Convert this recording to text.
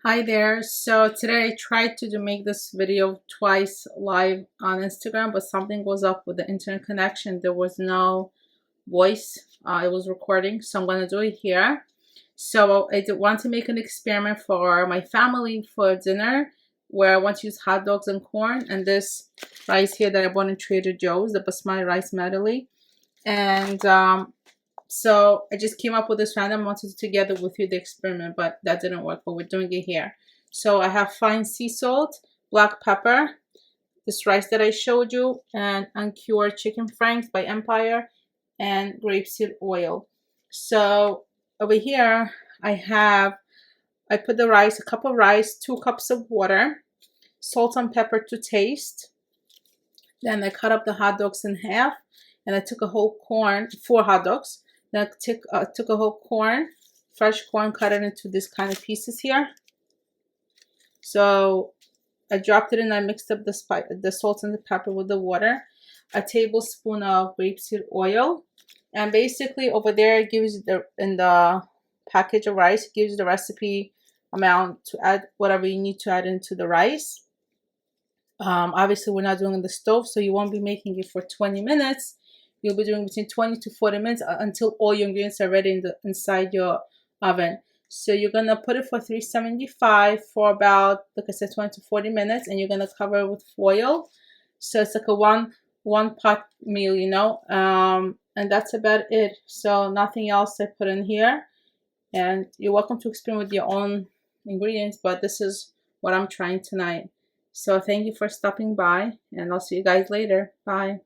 Hi there. So today I tried to make this video twice live on Instagram, but something was up with the internet connection. There was no voice. It was recording, so I'm going to do it here. So I did want to make an experiment for my family for dinner where I want to use hot dogs and corn and this rice here that I bought in Trader Joe's, the Basmati rice medley. And so I just came up with this random. I wanted to together with you the experiment, but that didn't work, but we're doing it here. So I have fine sea salt, black pepper, this rice that I showed you, and uncured chicken franks by Empire, and grapeseed oil. So over here I put the rice, a cup of rice, 2 cups of water, salt and pepper to taste. Then I cut up the hot dogs in half, and I took a whole corn, 4 hot dogs. Then I took a whole corn, fresh corn, cut it into this kind of pieces here. So I dropped it in. I mixed up the salt and the pepper with the water. A tablespoon of grapeseed oil, and basically over there it gives in the package of rice, it gives the recipe amount to add whatever you need to add into the rice. Obviously we're not doing it on the stove, so you won't be making it for 20 minutes. You'll be doing between 20 to 40 minutes until all your ingredients are ready inside your oven. So you're going to put it for 375 for about, like I said, 20 to 40 minutes, and you're going to cover it with foil. So it's like a one pot meal, you know, and that's about it. So nothing else I put in here. And you're welcome to experiment with your own ingredients, but this is what I'm trying tonight. So thank you for stopping by, and I'll see you guys later. Bye.